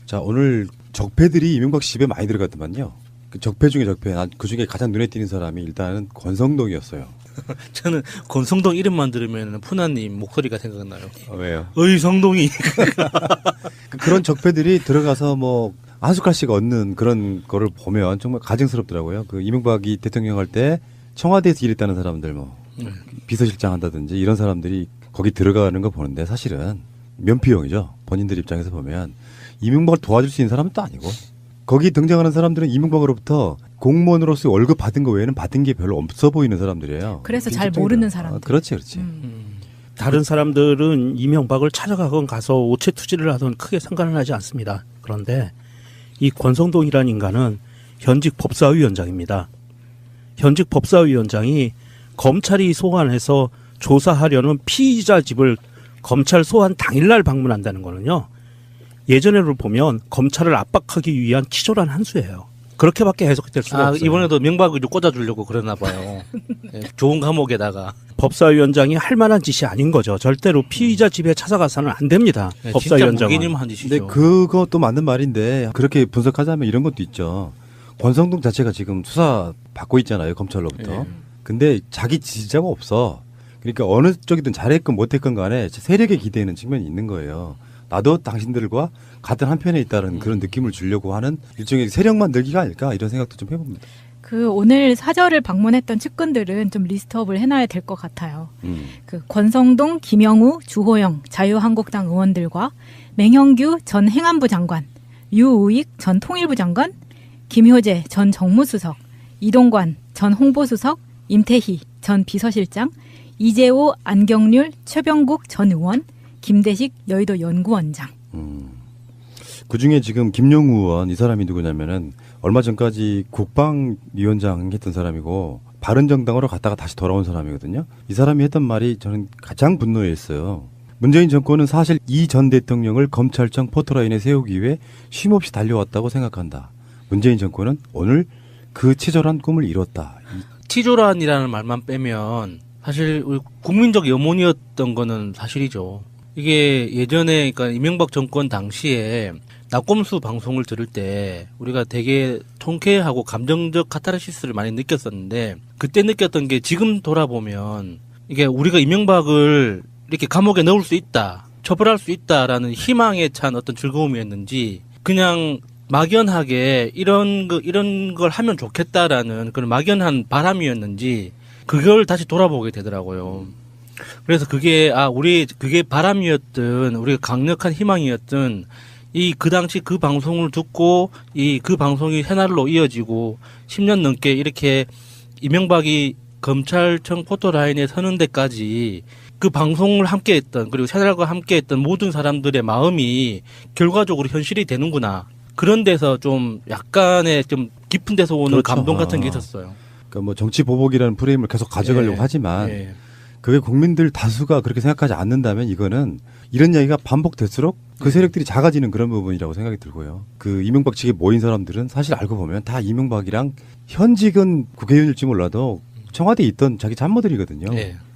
자, 오늘 적폐들이 이명박 씨 집에 많이 들어갔더만요. 그 적폐 중에 적폐. 그 중에 가장 눈에 띄는 사람이 일단은 권성동이었어요. 저는 권성동 이름만 들으면 푸나님 목소리가 생각나요. 왜요? 어이 성동이. 그런 적폐들이 들어가서 뭐 한 숟갈씩 얻는 그런 거를 보면 정말 가증스럽더라고요. 그 이명박이 대통령 할 때 청와대에서 일했다는 사람들 뭐 비서실장 한다든지 이런 사람들이 거기 들어가는 거 보는데 사실은 면피용이죠. 본인들 입장에서 보면 이명박을 도와줄 수 있는 사람은 또 아니고 거기 등장하는 사람들은 이명박으로부터 공무원으로서 월급 받은 거 외에는 받은 게 별로 없어 보이는 사람들이에요. 그래서 잘 모르는 사람들. 그렇지, 그렇지. 다른 사람들은 이명박을 찾아가건 가서 오체 투지를 하든 크게 상관은 하지 않습니다. 그런데 이 권성동이라는 인간은 현직 법사위원장입니다. 현직 법사위원장이 검찰이 소환해서 조사하려는 피의자 집을 검찰 소환 당일날 방문한다는 거는요. 예전에를 보면 검찰을 압박하기 위한 치졸한 한 수예요. 그렇게밖에 해석될 수가 없어요. 이번에도 명박을 꽂아주려고 그러나 봐요. 네, 좋은 감옥에다가. 법사위원장이 할 만한 짓이 아닌 거죠. 절대로 피의자 집에 찾아가서는 안 됩니다. 네, 법사위원장은. 진짜 한 짓이죠. 근데 그것도 맞는 말인데 그렇게 분석하자면 이런 것도 있죠. 권성동 자체가 지금 수사 받고 있잖아요. 검찰로부터. 네. 근데 자기 지지자가 없어. 그러니까 어느 쪽이든 잘했건 못했건 간에 세력에 기대는 측면이 있는 거예요. 나도 당신들과 같은 한편에 있다는 그런 느낌을 주려고 하는 일종의 세력만 늘기가 아닐까 이런 생각도 좀 해봅니다. 그 오늘 사저를 방문했던 측근들은 좀 리스트업을 해놔야 될 것 같아요. 그 권성동, 김영우, 주호영 자유한국당 의원들과 맹형규 전 행안부 장관, 유우익 전 통일부 장관, 김효재 전 정무수석, 이동관 전 홍보수석, 임태희 전 비서실장, 이재호, 안경률, 최병국 전 의원, 김대식 여의도 연구원장. 그중에 지금 김용우 의원 이 사람이 누구냐면은 얼마 전까지 국방위원장 했던 사람이고 바른정당으로 갔다가 다시 돌아온 사람이거든요. 이 사람이 했던 말이 저는 가장 분노했어요. 문재인 정권은 사실 이 전 대통령을 검찰청 포토라인에 세우기 위해 쉼없이 달려왔다고 생각한다. 문재인 정권은 오늘 그 치졸한 꿈을 이뤘다. 치졸한이라는 말만 빼면 사실 우리 국민적 염원이었던 거는 사실이죠. 이게 예전에 그러니까 이명박 정권 당시에 낙검수 방송을 들을 때 우리가 되게 통쾌하고 감정적 카타르시스를 많이 느꼈었는데 그때 느꼈던 게 지금 돌아보면 이게 우리가 이명박을 이렇게 감옥에 넣을 수 있다, 처벌할 수 있다라는 희망에 찬 어떤 즐거움이었는지 그냥 막연하게 이런 걸 하면 좋겠다라는 그런 막연한 바람이었는지 그걸 다시 돌아보게 되더라고요. 그래서 그게 그게 바람이었든 우리가 강력한 희망이었든 그 당시 그 방송을 듣고 그 방송이 새날로 이어지고 10년 넘게 이렇게 이명박이 검찰청 포토라인에 서는 데까지 그 방송을 함께했던 그리고 새날과 함께했던 모든 사람들의 마음이 결과적으로 현실이 되는구나. 그런 데서 좀 약간의 좀 깊은 데서 오는 그렇죠. 감동 같은 게 있었어요. 그러니까 뭐 정치 보복이라는 프레임을 계속 가져가려고 하지만 그게 국민들 다수가 그렇게 생각하지 않는다면 이거는 이런 이야기가 반복될수록 그 세력들이 작아지는 그런 부분이라고 생각이 들고요. 그 이명박 측에 모인 사람들은 사실 알고 보면 다 이명박이랑 현직은 국회의원일지 몰라도 청와대에 있던 자기 참모들이거든요.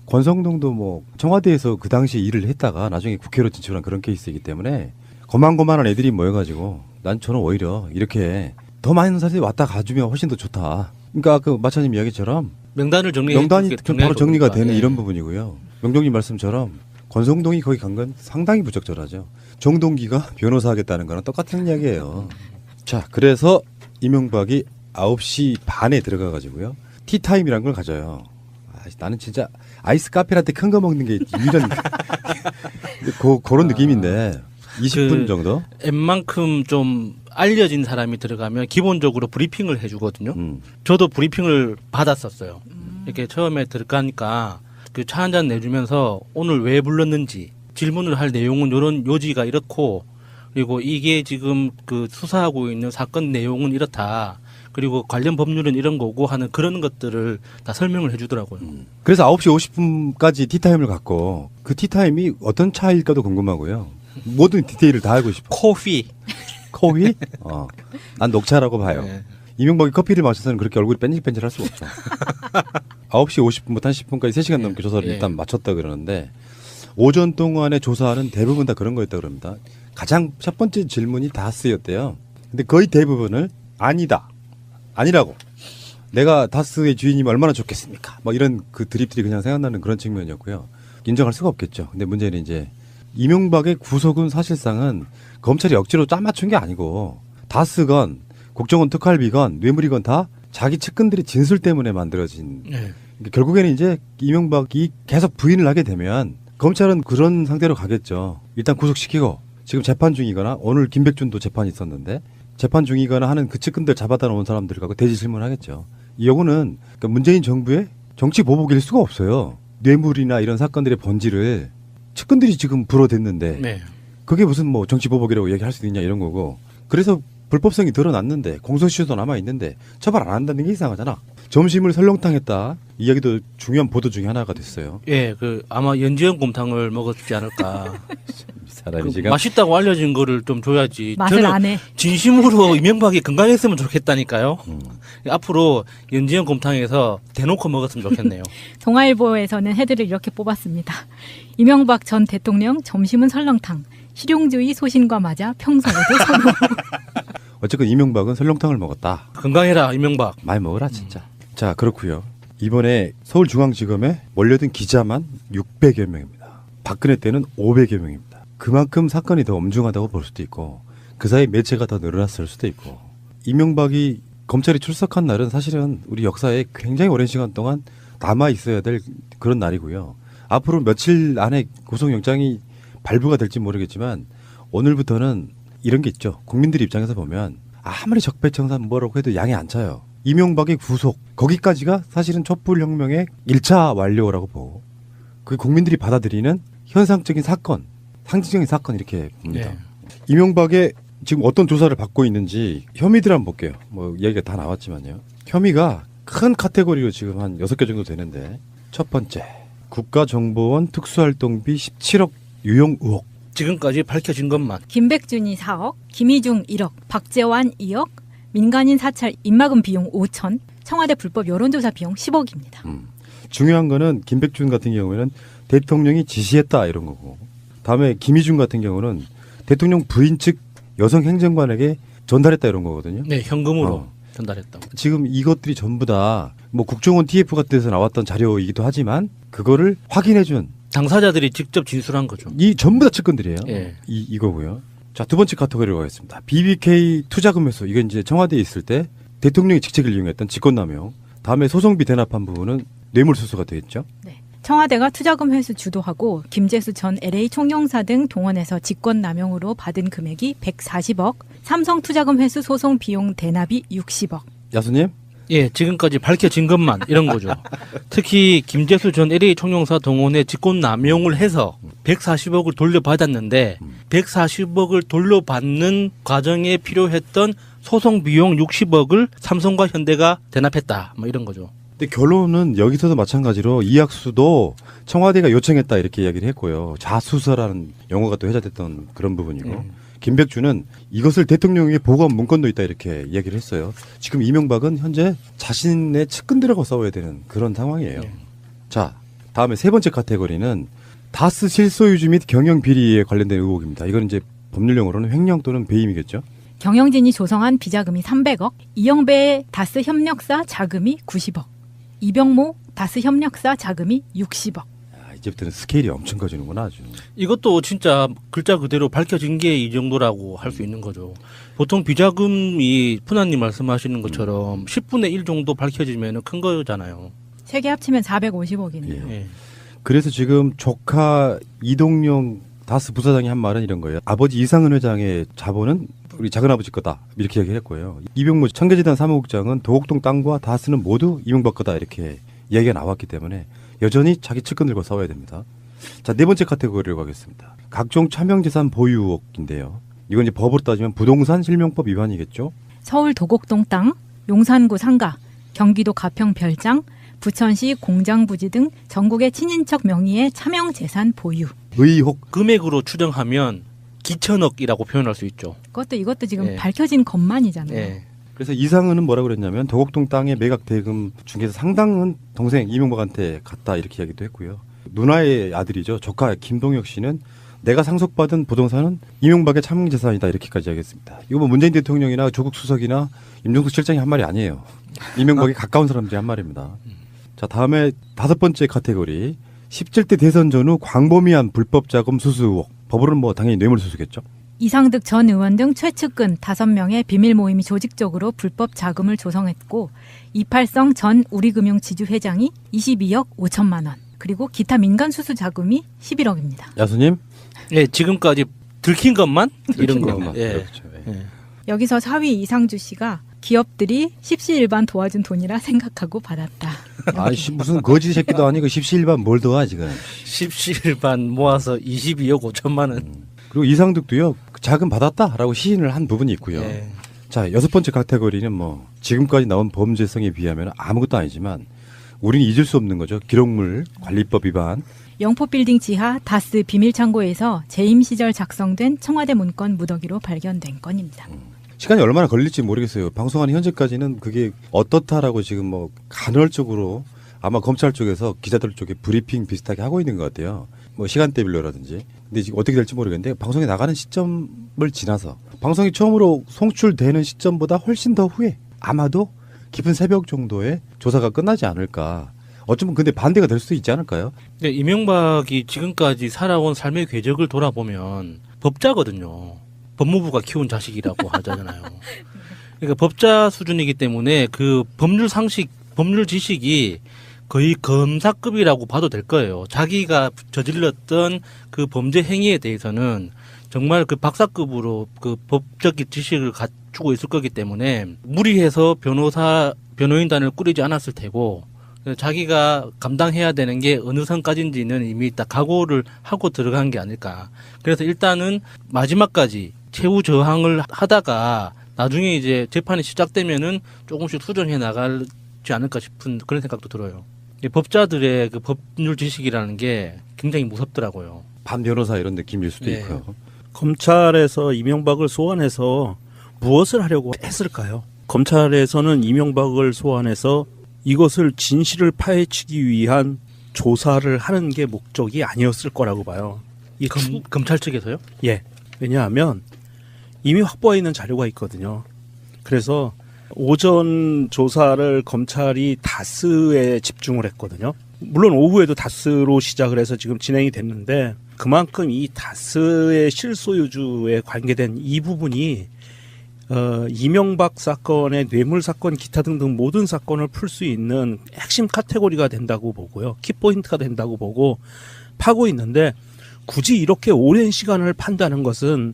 권성동도 뭐 청와대에서 그 당시에 일을 했다가 나중에 국회로 진출한 그런 케이스이기 때문에 고만고만한 애들이 모여가지고 저는 오히려 이렇게 더 많은 사람들이 왔다 가주면 훨씬 더 좋다. 그러니까 그 마차님 이야기처럼 명단이 바로 정리가 되는 이런 부분이고요. 명동님 말씀처럼 권성동이 거기 간 건 상당히 부적절하죠. 정동기가 변호사 하겠다는 거랑 똑같은 이야기예요. 자, 그래서 이명박이 9시 반에 들어가 가지고요. 티타임이라는 걸 가져요. 나는 진짜 아이스 카페라떼 큰 거 먹는 게 이런 그런 느낌인데 20분 정도? 웬만큼 좀 알려진 사람이 들어가면 기본적으로 브리핑을 해주거든요. 저도 브리핑을 받았었어요. 이렇게 처음에 들어가니까 그 차 한잔 내주면서 오늘 왜 불렀는지 질문을 할 내용은 이런 요지가 이렇고 그리고 이게 지금 그 수사하고 있는 사건 내용은 이렇다. 그리고 관련 법률은 이런 거고 하는 그런 것들을 다 설명을 해주더라고요. 그래서 9시 50분까지 티타임을 갖고 그 티타임이 어떤 차일까도 궁금하고요. 모든 디테일을 다 알고 싶어. 코피. 난 녹차라고 봐요. 네. 이명박이 커피를 마셔서는 그렇게 얼굴이 뺀질뺀질할 수가 없어. 9시 50분부터 1 0분까지 3시간 넘게 조사를 일단 마쳤다 그러는데 오전 동안의 조사는 대부분 다 그런 거였다 그럽니다. 가장 첫 번째 질문이 다스였대요. 근데 거의 대부분을 아니다, 아니라고. 내가 다스의 주인이면 얼마나 좋겠습니까? 뭐 이런 그 드립들이 그냥 생각나는 그런 측면이었고요. 인정할 수가 없겠죠. 근데 문제는 이제 이명박의 구속은 사실상은 검찰이 억지로 짜맞춘 게 아니고 다스건 국정원 특활비건 뇌물이건 다 자기 측근들의 진술 때문에 만들어진. 네. 결국에는 이제 이명박이 계속 부인을 하게 되면 검찰은 그런 상태로 가겠죠. 일단 구속시키고 지금 재판 중이거나 오늘 김백준도 재판이 있었는데 재판 중이거나 하는 그 측근들 잡아다 놓은 사람들 갖고 대지 질문하겠죠. 이 요거는 그러니까 문재인 정부의 정치 보복일 수가 없어요. 뇌물이나 이런 사건들의 본질을 측근들이 지금 불어댔는데 네. 그게 무슨 뭐 정치 보복이라고 얘기할 수 있냐 이런 거고. 그래서 불법성이 드러났는데 공소시효도 남아있는데 처벌 안 한다는 게 이상하잖아. 점심을 설렁탕 했다. 이 이야기도 중요한 보도 중에 하나가 됐어요. 예, 아마 연지연 곰탕을 먹었지 않을까. 사람이 지금 맛있다고 알려진 거를 좀 줘야지. 맛을 저는 안 해. 진심으로 이명박이 건강했으면 좋겠다니까요. 앞으로 연지연 곰탕에서 대놓고 먹었으면 좋겠네요. 동아일보에서는 헤드를 이렇게 뽑았습니다. 이명박 전 대통령 점심은 설렁탕. 실용주의 소신과 맞아 평소에도 선호. 어쨌건 이명박은 설렁탕을 먹었다. 건강해라 이명박. 많이 먹어라 진짜. 자 그렇고요. 이번에 서울중앙지검에 몰려든 기자만 600여 명입니다. 박근혜 때는 500여 명입니다. 그만큼 사건이 더 엄중하다고 볼 수도 있고 그 사이 매체가 더 늘어났을 수도 있고 이명박이 검찰이 출석한 날은 사실은 우리 역사에 굉장히 오랜 시간 동안 남아 있어야 될 그런 날이고요. 앞으로 며칠 안에 구속영장이 발부가 될지 모르겠지만 오늘부터는 이런 게 있죠. 국민들 입장에서 보면 아무리 적폐청산 뭐라고 해도 양이 안 차요. 이명박의 구속 거기까지가 사실은 촛불혁명의 1차 완료라고 보고 그 국민들이 받아들이는 현상적인 사건, 상징적인 사건 이렇게 봅니다. 네. 이명박의 지금 어떤 조사를 받고 있는지 혐의들 한번 볼게요. 뭐 이야기가 다 나왔지만요. 혐의가 큰 카테고리로 지금 한 6개 정도 되는데 첫 번째 국가정보원 특수활동비 17억 유용 의혹. 지금까지 밝혀진 것만. 김백준이 4억, 김희중 1억, 박재환 2억, 민간인 사찰 입막음 비용 5천, 청와대 불법 여론조사 비용 10억입니다. 중요한 거는 김백준 같은 경우에는 대통령이 지시했다 이런 거고 다음에 김희중 같은 경우는 대통령 부인 측 여성 행정관에게 전달했다 이런 거거든요. 네, 현금으로 전달했다고. 지금 이것들이 전부 다 뭐 국정원 TF 같은 데서 나왔던 자료이기도 하지만 그거를 확인해준 당사자들이 직접 진술한 거죠. 이 전부 다 측근들이에요. 예. 이거고요. 자, 두 번째 카테고리로 가겠습니다. BBK 투자금 회수. 이건 이제 청와대에 있을 때 대통령이 직책을 이용했던 직권남용. 다음에 소송비 대납한 부분은 뇌물수수가 되겠죠. 네. 청와대가 투자금 회수 주도하고 김재수 전 LA 총영사 등 동원해서 직권남용으로 받은 금액이 140억, 삼성 투자금 회수 소송 비용 대납이 60억. 야수님? 예, 지금까지 밝혀진 것만 이런 거죠. 특히 김재수 전 LA 총영사 동원에 직권 남용을 해서 140억을 돌려받았는데 140억을 돌려받는 과정에 필요했던 소송 비용 60억을 삼성과 현대가 대납했다. 뭐 이런 거죠. 근데 결론은 여기서도 마찬가지로 이학수도 청와대가 요청했다 이렇게 이야기를 했고요. 자수서라는 용어가 또 회자됐던 그런 부분이고 김백준은 이것을 대통령에게 보고한 문건도 있다 이렇게 이야기를 했어요. 지금 이명박은 현재 자신의 측근들하고 싸워야 되는 그런 상황이에요. 자, 다음에 세 번째 카테고리는 다스 실소유주 및 경영 비리에 관련된 의혹입니다. 이건 이제 법률용어로는 횡령 또는 배임이겠죠. 경영진이 조성한 비자금이 300억, 이영배의 다스 협력사 자금이 90억, 이병모 다스 협력사 자금이 60억. 이제부터는 스케일이 엄청 커지는구나 아주. 이것도 진짜 글자 그대로 밝혀진 게 이 정도라고 할 수 있는 거죠. 보통 비자금이 푸나님 말씀하시는 것처럼 10분의 1 정도 밝혀지면 큰 거잖아요. 세 개 합치면 450억이네요. 예. 그래서 지금 조카 이동영 다스 부사장이 한 말은 이런 거예요. 아버지 이상은 회장의 자본은 우리 작은아버지 거다 이렇게 얘기했고요. 이병모 청계재단 사무국장은 도곡동 땅과 다스는 모두 이명박 거다 이렇게 얘기가 나왔기 때문에 여전히 자기 측근들과 싸워야 됩니다. 자, 네 번째 카테고리로 가겠습니다. 각종 차명재산 보유 의혹인데요. 이건 이제 법으로 따지면 부동산 실명법 위반이겠죠. 서울 도곡동 땅, 용산구 상가, 경기도 가평 별장, 부천시 공장부지 등 전국의 친인척 명의의 차명재산 보유. 의혹. 금액으로 추정하면 기천억이라고 표현할 수 있죠. 이것도 지금 네. 밝혀진 것만이잖아요. 예. 그래서 이상은은 뭐라고 그랬냐면 도곡동 땅의 매각 대금 중에서 상당은 동생 이명박한테 갔다 이렇게 이야기도 했고요. 누나의 아들이죠. 조카 김동혁 씨는 내가 상속받은 부동산은 이명박의 참여재산이다 이렇게까지 하겠습니다. 이거 뭐 문재인 대통령이나 조국 수석이나 임종석 실장이 한 말이 아니에요. 이명박에 가까운 사람들이 한 말입니다. 자, 다음에 5번째 카테고리 17대 대선 전후 광범위한 불법 자금 수수 의혹. 법으로는 뭐 당연히 뇌물수수겠죠. 이상득 전 의원 등 최측근 5명의 비밀 모임이 조직적으로 불법 자금을 조성했고 이팔성 전 우리금융지주 회장이 22억 5천만 원 그리고 기타 민간 수수 자금이 11억입니다. 야수님? 예, 지금까지 들킨 것만 이런 거. 예. 그렇죠. 예. 여기서 4위 이상주 씨가 기업들이 십시일반 도와준 돈이라 생각하고 받았다. 아이씨 무슨 거지 새끼도 아니고 십시일반 뭘 도와 지금. 십시일반 모아서 22억 5천만 원. 그리고 이상득도요 자금 받았다라고 시인을 한 부분이 있고요. 예. 자 6번째 카테고리는 뭐 지금까지 나온 범죄성에 비하면 아무것도 아니지만 우리는 잊을 수 없는 거죠. 기록물 관리법 위반. 영포빌딩 지하 다스 비밀창고에서 재임 시절 작성된 청와대 문건 무더기로 발견된 건입니다. 시간이 얼마나 걸릴지 모르겠어요. 방송하는 현재까지는 그게 어떻다라고 지금 뭐 간헐적으로 아마 검찰 쪽에서 기자들 쪽에 브리핑 비슷하게 하고 있는 것 같아요. 뭐 시간대별로라든지. 근데 지금 어떻게 될지 모르겠는데 방송에 나가는 시점을 지나서 방송이 처음으로 송출되는 시점보다 훨씬 더 후에 아마도 깊은 새벽 정도에 조사가 끝나지 않을까. 어쩌면 근데 반대가 될 수도 있지 않을까요? 네, 이명박이 지금까지 살아온 삶의 궤적을 돌아보면 법자거든요. 법무부가 키운 자식이라고 하잖아요. 그러니까 법자 수준이기 때문에 그 법률 상식, 법률 지식이 거의 검사급이라고 봐도 될 거예요. 자기가 저질렀던 그 범죄 행위에 대해서는 정말 그 박사급으로 그 법적 지식을 갖추고 있을 거기 때문에 무리해서 변호인단을 꾸리지 않았을 테고 자기가 감당해야 되는 게 어느 선까지인지는 이미 딱 각오를 하고 들어간 게 아닐까. 그래서 일단은 마지막까지 최후 저항을 하다가 나중에 이제 재판이 시작되면은 조금씩 수정해 나가지 않을까 싶은 그런 생각도 들어요. 이 법자들의 그 법률 지식이라는 게 굉장히 무섭더라고요. 반변호사 이런 느낌일 수도 네. 있고요. 검찰에서 이명박을 소환해서 무엇을 하려고 했을까요? 검찰에서는 이명박을 소환해서 이것을 진실을 파헤치기 위한 조사를 하는 게 목적이 아니었을 거라고 봐요. 검찰 측에서요? 예. 왜냐하면 이미 확보해 있는 자료가 있거든요. 그래서 오전 조사를 검찰이 다스에 집중을 했거든요. 물론 오후에도 다스로 시작을 해서 지금 진행이 됐는데 그만큼 이 다스의 실소유주에 관계된 이 부분이 이명박 사건의 뇌물 사건 기타 등등 모든 사건을 풀 수 있는 핵심 카테고리가 된다고 보고요. 키포인트가 된다고 보고 파고 있는데 굳이 이렇게 오랜 시간을 판다는 것은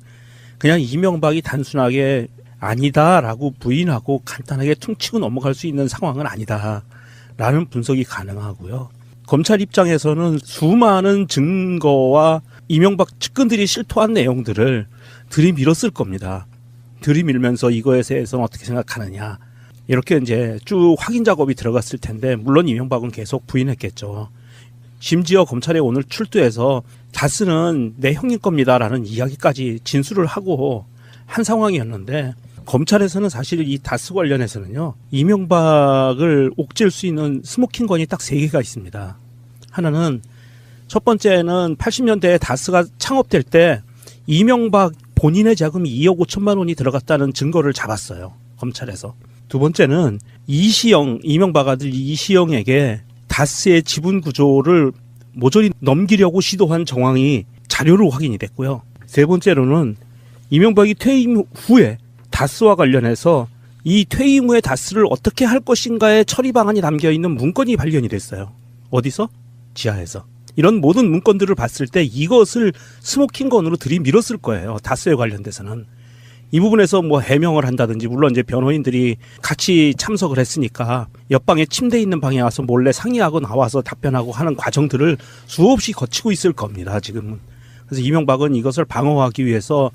그냥 이명박이 단순하게 아니다라고 부인하고 간단하게 퉁치고 넘어갈 수 있는 상황은 아니다라는 분석이 가능하고요. 검찰 입장에서는 수많은 증거와 이명박 측근들이 실토한 내용들을 들이밀었을 겁니다. 들이밀면서 이거에 대해서는 어떻게 생각하느냐. 이렇게 이제 쭉 확인 작업이 들어갔을 텐데 물론 이명박은 계속 부인했겠죠. 심지어 검찰에 오늘 출두해서 다스는 내 형님 겁니다라는 이야기까지 진술을 하고 한 상황이었는데 검찰에서는 사실 이 다스 관련해서는요. 이명박을 옥죄일 수 있는 스모킹건이 딱 3개가 있습니다. 하나는 첫 번째는 80년대에 다스가 창업될 때 이명박 본인의 자금이 2억 5천만 원이 들어갔다는 증거를 잡았어요. 검찰에서. 두 번째는 이시영, 이명박 아들 이시영에게 다스의 지분 구조를 모조리 넘기려고 시도한 정황이 자료로 확인이 됐고요. 세 번째로는 이명박이 퇴임 후에 다스와 관련해서 이 퇴임 후에 다스를 어떻게 할 것인가의 처리 방안이 담겨있는 문건이 발견이 됐어요. 어디서? 지하에서. 이런 모든 문건들을 봤을 때 이것을 스모킹건으로 들이밀었을 거예요. 다스에 관련돼서는. 이 부분에서 뭐 해명을 한다든지 물론 이제 변호인들이 같이 참석을 했으니까 옆방에 침대에 있는 방에 와서 몰래 상의하고 나와서 답변하고 하는 과정들을 수없이 거치고 있을 겁니다. 지금은. 그래서 이명박은 이것을 방어하기 위해서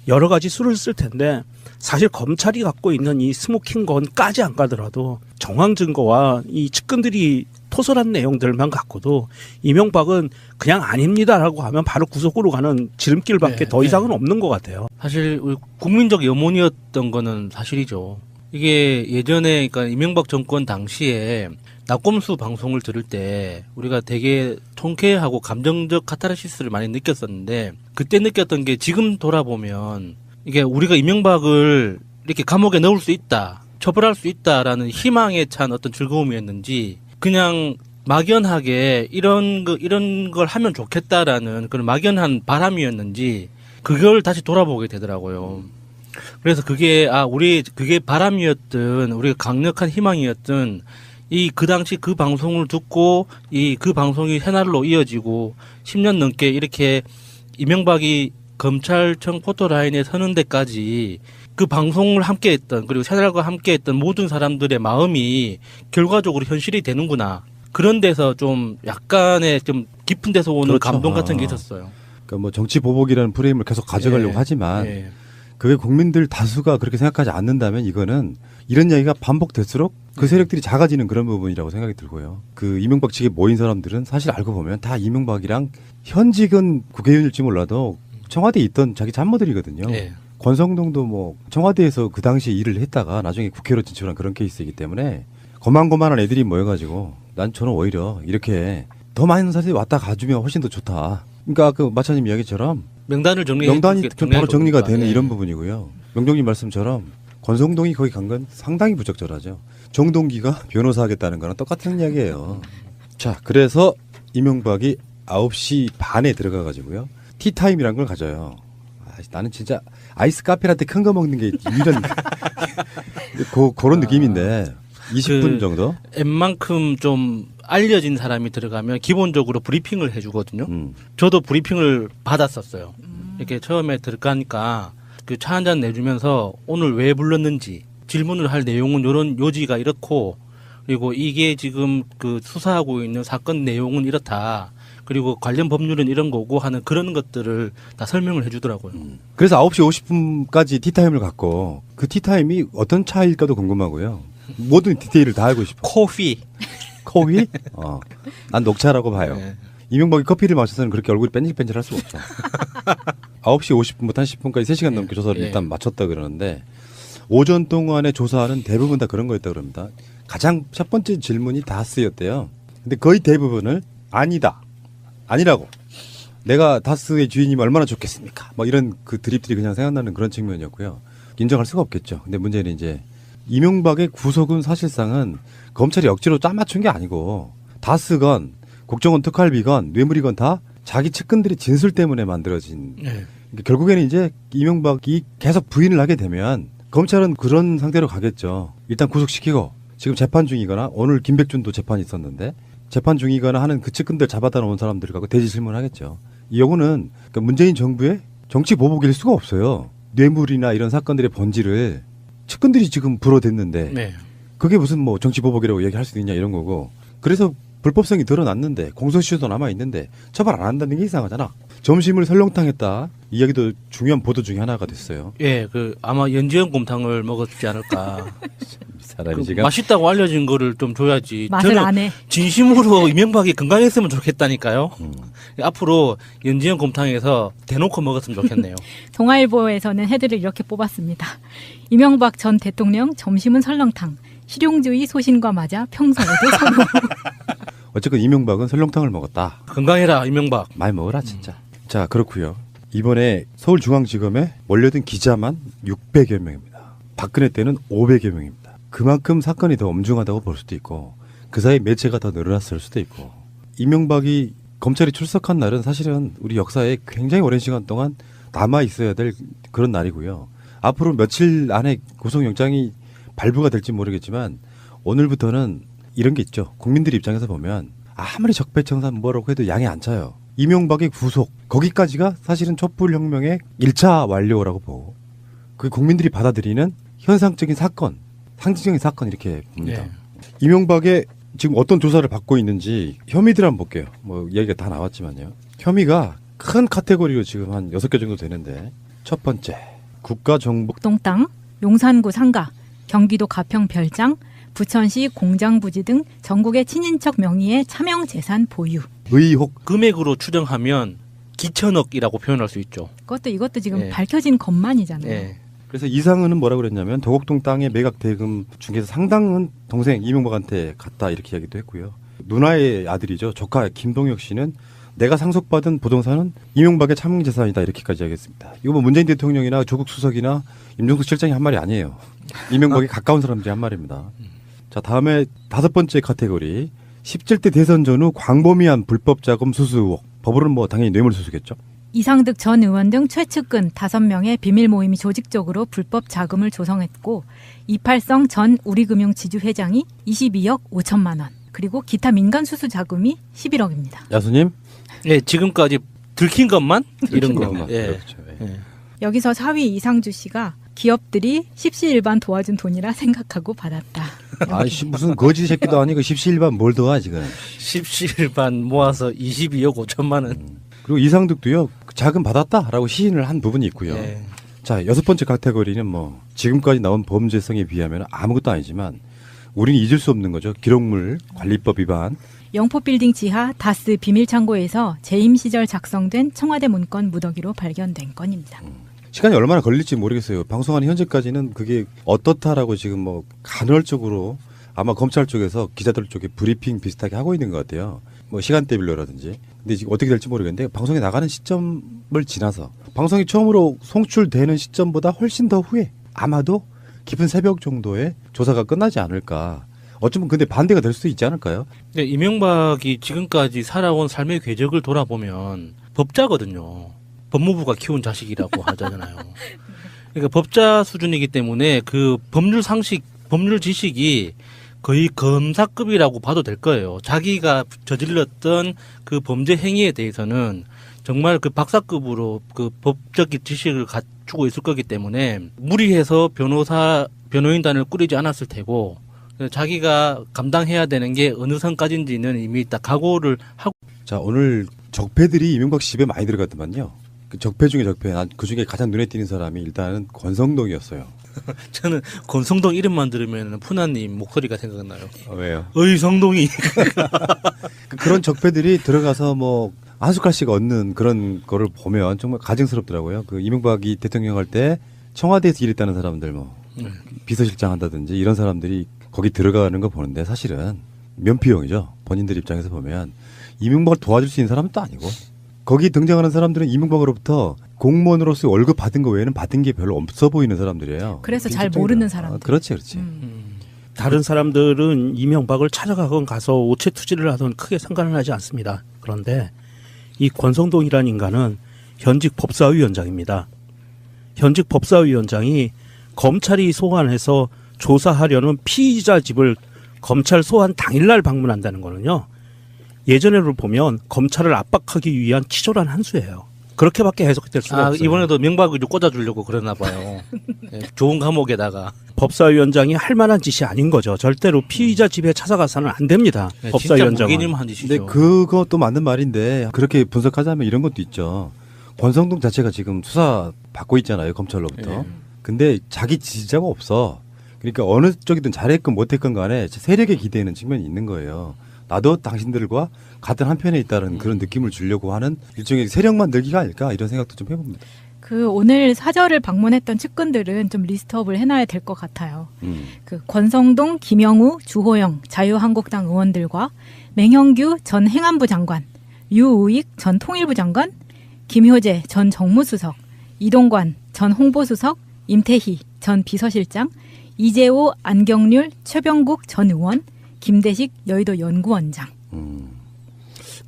여러 가지 수를 쓸 텐데 사실 검찰이 갖고 있는 이 스모킹건까지 안 가더라도 정황 증거와 이 측근들이 토설한 내용들만 갖고도 이명박은 그냥 아닙니다라고 하면 바로 구속으로 가는 지름길밖에 더 이상은 없는 것 같아요. 사실 우리 국민적 염원이었던 거는 사실이죠. 이게 예전에 그러니까 이명박 정권 당시에 낙곰수 방송을 들을 때 우리가 되게 통쾌하고 감정적 카타르시스를 많이 느꼈었는데, 그때 느꼈던 게 지금 돌아보면 이게 우리가 이명박을 이렇게 감옥에 넣을 수 있다, 처벌할 수 있다라는 희망에 찬 어떤 즐거움이었는지, 그냥 막연하게 이런 걸 하면 좋겠다라는 그런 막연한 바람이었는지, 그걸 다시 돌아보게 되더라고요. 그래서 그게 그게 바람이었든 우리가 강력한 희망이었든, 그 당시 그 방송을 듣고 그 방송이 새날로 이어지고 10년 넘게 이렇게 이명박이 검찰청 포토라인에 서는 데까지 그 방송을 함께했던, 그리고 새날과 함께했던 모든 사람들의 마음이 결과적으로 현실이 되는구나. 그런 데서 좀 약간의 좀 깊은 데서 오는 그렇죠. 감동 같은 게 있었어요. 그러니까 뭐 정치 보복이라는 프레임을 계속 가져가려고 하지만 그게 국민들 다수가 그렇게 생각하지 않는다면 이거는 이런 이야기가 반복될수록 그 세력들이 작아지는 그런 부분이라고 생각이 들고요. 그 이명박 측에 모인 사람들은 사실 알고 보면 다 이명박이랑 현직은 국회의원일지 몰라도 청와대에 있던 자기 참모들이거든요. 권성동도 뭐 청와대에서 그 당시에 일을 했다가 나중에 국회로 진출한 그런 케이스이기 때문에 거만거만한 애들이 모여가지고 저는 오히려 이렇게 더 많은 사람들이 왔다 가주면 훨씬 더 좋다. 그러니까 그 마차님 이야기처럼 명단이 바로 정리가 되는 이런 부분이고요. 명동님 말씀처럼 권성동이 거기 간 건 상당히 부적절하죠. 정동기가 변호사 하겠다는 거랑 똑같은 이야기예요. 자, 그래서 이명박이 9시 반에 들어가 가지고요. 티타임이란 걸 가져요. 나는 진짜 아이스 카페라떼 큰 거 먹는 게 이런 그런 느낌인데 20분 정도? 웬만큼 좀 알려진 사람이 들어가면 기본적으로 브리핑을 해주거든요. 저도 브리핑을 받았었어요. 이렇게 처음에 들어가니까 그 차 한 잔 내주면서 오늘 왜 불렀는지, 질문을 할 내용은 이런 요지가 이렇고, 그리고 이게 지금 그 수사하고 있는 사건 내용은 이렇다, 그리고 관련 법률은 이런 거고 하는 그런 것들을 다 설명을 해주더라고요. 그래서 9시 50분까지 티타임을 갖고 그 티타임이 어떤 차일까도 궁금하고요. 모든 디테일을 다 알고 싶어. 코피. 난 녹차라고 봐요. 네. 이명박이 커피를 마셔서는 그렇게 얼굴이 뺀질뺀질할 수가 없어. 9시 50분부터 한 10분까지 3시간 넘게 조사를 일단 마쳤다 그러는데, 오전 동안의 조사는 대부분 다 그런 거였다 그럽니다. 가장 첫 번째 질문이 다스였대요. 근데 거의 대부분을 아니라고. 내가 다스의 주인이면 얼마나 좋겠습니까? 뭐 이런 그 드립들이 그냥 생각나는 그런 측면이었고요. 인정할 수가 없겠죠. 근데 문제는 이제 이명박의 구속은 사실상은 검찰이 억지로 짜맞춘 게 아니고, 다스건 국정원 특활비건 뇌물이건 다 자기 측근들의 진술 때문에 만들어진. 그러니까 결국에는 이제 이명박이 계속 부인을 하게 되면 검찰은 그런 상태로 가겠죠. 일단 구속시키고, 지금 재판 중이거나 오늘 김백준도 재판이 있었는데 재판 중이거나 하는 그 측근들 잡아다 놓은 사람들을 갖고 대지 질문하겠죠. 이 요거는 그러니까 문재인 정부의 정치 보복일 수가 없어요. 뇌물이나 이런 사건들의 본질을 측근들이 지금 불어댔는데 그게 무슨 뭐 정치 보복이라고 얘기할 수 있냐 이런 거고. 그래서 불법성이 드러났는데 공소시효도 남아 있는데 처벌 안 한다는 게 이상하잖아. 점심을 설렁탕했다 이야기도 중요한 보도 중에 하나가 됐어요. 아마 연지연 곰탕을 먹었지 않을까. 사람이 지금 맛있다고 알려진 거를 좀 줘야지. 맛을 안 해. 진심으로 이명박이 건강했으면 좋겠다니까요. 앞으로 연지연 곰탕에서 대놓고 먹었으면 좋겠네요. 동아일보에서는 헤드를 이렇게 뽑았습니다. 이명박 전 대통령 점심은 설렁탕. 실용주의 소신과 맞아 평소에도 선호. 어쨌든 이명박은 설렁탕을 먹었다. 건강해라 이명박. 많이 먹어라 진짜. 자, 그렇고요. 이번에 서울중앙지검에 몰려든 기자만 600여 명입니다. 박근혜 때는 500여 명입니다. 그만큼 사건이 더 엄중하다고 볼 수도 있고, 그 사이 매체가 더 늘어났을 수도 있고. 이명박이 검찰이 출석한 날은 사실은 우리 역사에 굉장히 오랜 시간 동안 남아 있어야 될 그런 날이고요. 앞으로 며칠 안에 구속영장이 발부가 될지 모르겠지만 오늘부터는 이런 게 있죠. 국민들 입장에서 보면 아무리 적폐청산 뭐라고 해도 양이 안 차요. 이명박의 구속 거기까지가 사실은 촛불혁명의 1차 완료라고 보고, 그 국민들이 받아들이는 현상적인 사건, 상징적인 사건 이렇게 봅니다. 이명박의 지금 어떤 조사를 받고 있는지 혐의들 한번 볼게요. 뭐 얘기가 다 나왔지만요. 혐의가 큰 카테고리로 지금 한 6개 정도 되는데, 첫 번째 국가정보 목동 땅, 용산구 상가, 경기도 가평 별장, 부천시 공장부지 등 전국의 친인척 명의의 차명 재산 보유. 의혹. 금액으로 추정하면 기천억이라고 표현할 수 있죠. 이것도 지금 밝혀진 것만이잖아요. 그래서 이상은은 뭐라고 그랬냐면 도곡동 땅의 매각 대금 중에서 상당은 동생 이명박한테 갔다 이렇게 이야기도 했고요. 누나의 아들이죠. 조카 김동혁 씨는 내가 상속받은 부동산은 이명박의 참흥재산이다 이렇게까지 이야기했습니다. 이거 뭐 문재인 대통령이나 조국 수석이나 임종석 실장이 한 말이 아니에요. 이명박에 가까운 사람들이 한 말입니다. 자, 다음에 5번째 카테고리 17대 대선 전후 광범위한 불법 자금 수수 의혹. 법으로는 뭐 당연히 뇌물수수겠죠. 이상득 전 의원 등 최측근 5명의 비밀 모임이 조직적으로 불법 자금을 조성했고 이팔성 전 우리금융지주 회장이 22억 5천만 원 그리고 기타 민간 수수 자금이 11억입니다. 야수님? 네, 지금까지 들킨 것만 이런 거. 예. 그렇죠. 예. 여기서 4위 이상주 씨가 기업들이 십시일반 도와준 돈이라 생각하고 받았다. 아이씨 무슨 거지 새끼도 아니고 십시일반 뭘 도와 지금. 십시일반 모아서 22억 5천만 원. 그리고 이상득도요 자금 받았다라고 시인을 한 부분이 있고요. 예. 자 6번째 카테고리는 뭐 지금까지 나온 범죄성에 비하면 아무것도 아니지만 우리는 잊을 수 없는 거죠. 기록물 관리법 위반. 영포빌딩 지하 다스 비밀창고에서 재임 시절 작성된 청와대 문건 무더기로 발견된 건입니다. 시간이 얼마나 걸릴지 모르겠어요. 방송하는 현재까지는 그게 어떻다라고 지금 뭐 간헐적으로 아마 검찰 쪽에서 기자들 쪽에 브리핑 비슷하게 하고 있는 것 같아요. 뭐 시간대별로라든지. 근데 지금 어떻게 될지 모르겠는데 방송에 나가는 시점을 지나서 방송이 처음으로 송출되는 시점보다 훨씬 더 후에 아마도 깊은 새벽 정도에 조사가 끝나지 않을까. 어쩌면 근데 반대가 될 수도 있지 않을까요? 네, 이명박이 지금까지 살아온 삶의 궤적을 돌아보면 법자거든요. 법무부가 키운 자식이라고 하잖아요. 그러니까 법자 수준이기 때문에 그 법률 상식, 법률 지식이 거의 검사급이라고 봐도 될 거예요. 자기가 저질렀던 그 범죄 행위에 대해서는 정말 그 박사급으로 그 법적 지식을 갖추고 있을 거기 때문에 무리해서 변호인단을 꾸리지 않았을 테고 자기가 감당해야 되는 게 어느 선까지인지는 이미 다 각오를 하고. 자, 오늘 적폐들이 이명박 씨 집에 많이 들어갔더만요. 그 적폐 중에 적폐. 난 그 중에 가장 눈에 띄는 사람이 일단은 권성동이었어요. 저는 권성동 이름만 들으면 푸나님 목소리가 생각나요. 왜요? 의성동이. 그런 적폐들이 들어가서 뭐 한 숟갈씩 얻는 그런 거를 보면 정말 가증스럽더라고요. 그 이명박이 대통령 할 때 청와대에서 일했다는 사람들 뭐 비서실장 한다든지 이런 사람들이 거기 들어가는 거 보는데 사실은 면피용이죠. 본인들 입장에서 보면 이명박을 도와줄 수 있는 사람은 또 아니고 거기 등장하는 사람들은 이명박으로부터 공무원으로서 월급 받은 거 외에는 받은 게 별로 없어 보이는 사람들이에요. 그래서 잘 모르는 사람들. 그렇지, 그렇지. 다른 사람들은 이명박을 찾아가건 가서 오체 투지를 하든 크게 상관은 하지 않습니다. 그런데 이 권성동이라는 인간은 현직 법사위원장입니다. 현직 법사위원장이 검찰이 소환해서 조사하려는 피의자 집을 검찰 소환 당일날 방문한다는 거는요. 예전에를 보면 검찰을 압박하기 위한 치졸한 한 수예요. 그렇게밖에 해석될 수가 없어요. 이번에도 명박을 좀 꽂아주려고 그러나 봐요. 네, 좋은 감옥에다가. 법사위원장이 할 만한 짓이 아닌 거죠. 절대로 피의자 집에 찾아가서는 안 됩니다. 네, 법사위원장은. 진짜 무기님 한 짓이죠. 근데 그것도 맞는 말인데 그렇게 분석하자면 이런 것도 있죠. 권성동 자체가 지금 수사 받고 있잖아요. 검찰로부터. 네. 근데 자기 지지자가 없어. 그러니까 어느 쪽이든 잘했건 못했건 간에 세력에 기대는 측면이 있는 거예요. 나도 당신들과 같은 한편에 있다는 그런 느낌을 주려고 하는 일종의 세력만 늘기가 아닐까 이런 생각도 좀 해봅니다. 그 오늘 사저를 방문했던 측근들은 좀 리스트업을 해놔야 될 것 같아요. 그 권성동, 김영우, 주호영 자유한국당 의원들과 맹형규 전 행안부 장관, 유우익 전 통일부 장관, 김효재 전 정무수석, 이동관 전 홍보수석, 임태희 전 비서실장, 이재호, 안경률, 최병국 전 의원, 김대식 여의도 연구원장.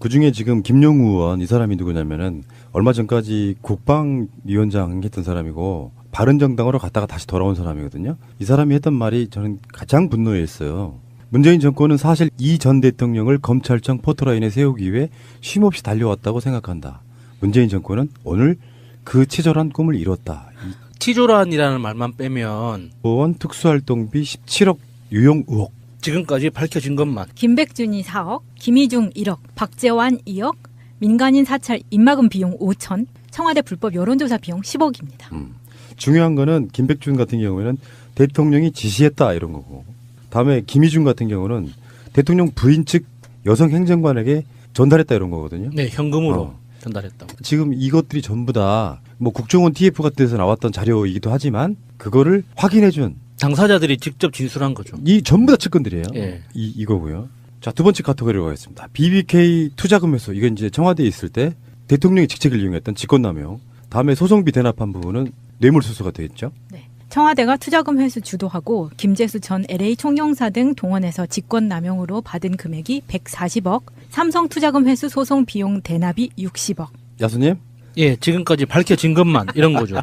그중에 지금 김영우 의원 이 사람이 누구냐면은 얼마 전까지 국방위원장 했던 사람이고 바른정당으로 갔다가 다시 돌아온 사람이거든요. 이 사람이 했던 말이 저는 가장 분노했어요. 문재인 정권은 사실 이 전 대통령을 검찰청 포토라인에 세우기 위해 쉼없이 달려왔다고 생각한다. 문재인 정권은 오늘 그 치졸한 꿈을 이뤘다. 치졸한이라는 말만 빼면 의원 특수활동비 17억 유용 의혹. 지금까지 밝혀진 것만. 김백준이 4억, 김희중 1억, 박재환 2억, 민간인 사찰 입막음 비용 5천, 청와대 불법 여론조사 비용 10억입니다. 중요한 거는 김백준 같은 경우에는 대통령이 지시했다 이런 거고 다음에 김희중 같은 경우는 대통령 부인 측 여성 행정관에게 전달했다 이런 거거든요. 네, 현금으로. 전달했다고. 지금 이것들이 전부 다 뭐 국정원 TF 같은 데서 나왔던 자료이기도 하지만 그거를 확인해준 당사자들이 직접 진술한 거죠. 이 전부 다 측근들이에요. 예. 이거고요. 자, 두 번째 카테고리로 가겠습니다. BBK 투자금 회수. 이건 이제 청와대에 있을 때 대통령이 직책을 이용했던 직권남용. 다음에 소송비 대납한 부분은 뇌물수수가 되겠죠. 네. 청와대가 투자금 회수 주도하고 김재수 전 LA 총영사 등 동원해서 직권남용으로 받은 금액이 140억, 삼성 투자금 회수 소송 비용 대납이 60억. 야수님? 예, 지금까지 밝혀진 것만 이런 거죠.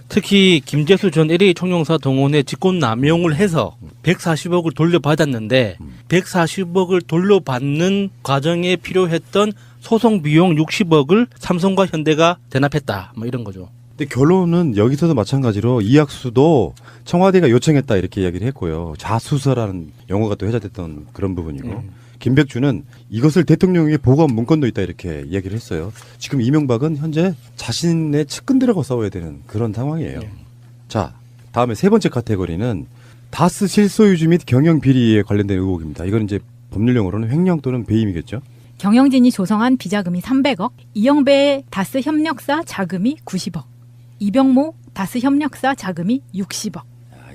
특히 김재수 전 LA 총영사 동원에 직권 남용을 해서 140억을 돌려받았는데 140억을 돌려받는 과정에 필요했던 소송 비용 60억을 삼성과 현대가 대납했다. 뭐 이런 거죠. 근데 결론은 여기서도 마찬가지로 이학수도 청와대가 요청했다 이렇게 이야기를 했고요. 자수서라는 용어가 또 회자됐던 그런 부분이고 김백주는 이것을 대통령에게 보고한 문건도 있다 이렇게 이야기를 했어요. 지금 이명박은 현재 자신의 측근들하고 싸워야 되는 그런 상황이에요. 자, 다음에 세 번째 카테고리는 다스 실소유주 및 경영 비리에 관련된 의혹입니다. 이건 이제 법률용어로는 횡령 또는 배임이겠죠. 경영진이 조성한 비자금이 300억, 이영배의 다스 협력사 자금이 90억, 이병모 다스 협력사 자금이 60억.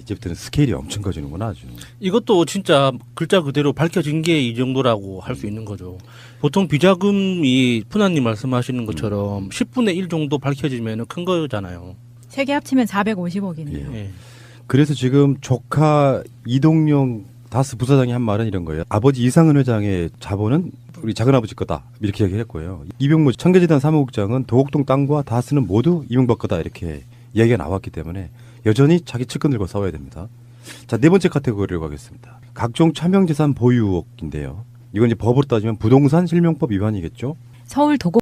이제부터는 스케일이 엄청 커지는구나 아주. 이것도 진짜 글자 그대로 밝혀진 게 이 정도라고 할 수 있는 거죠. 보통 비자금이 푸나님 말씀하시는 것처럼 10분의 1 정도 밝혀지면 큰 거잖아요. 세 개 합치면 450억이네요. 예. 그래서 지금 조카 이동영 다스 부사장이 한 말은 이런 거예요. 아버지 이상은 회장의 자본은 우리 작은아버지 거다 이렇게 얘기를 했고요. 이병무 청계재단 사무국장은 도곡동 땅과 다스는 모두 이명박 거다 이렇게 이야기가 나왔기 때문에 여전히 자기 측근들과 싸워야 됩니다. 자, 네 번째 카테고리로 가겠습니다. 각종 차명재산 보유 의혹인데요. 이건 이제 법으로 따지면 부동산 실명법 위반이겠죠. 서울 도곡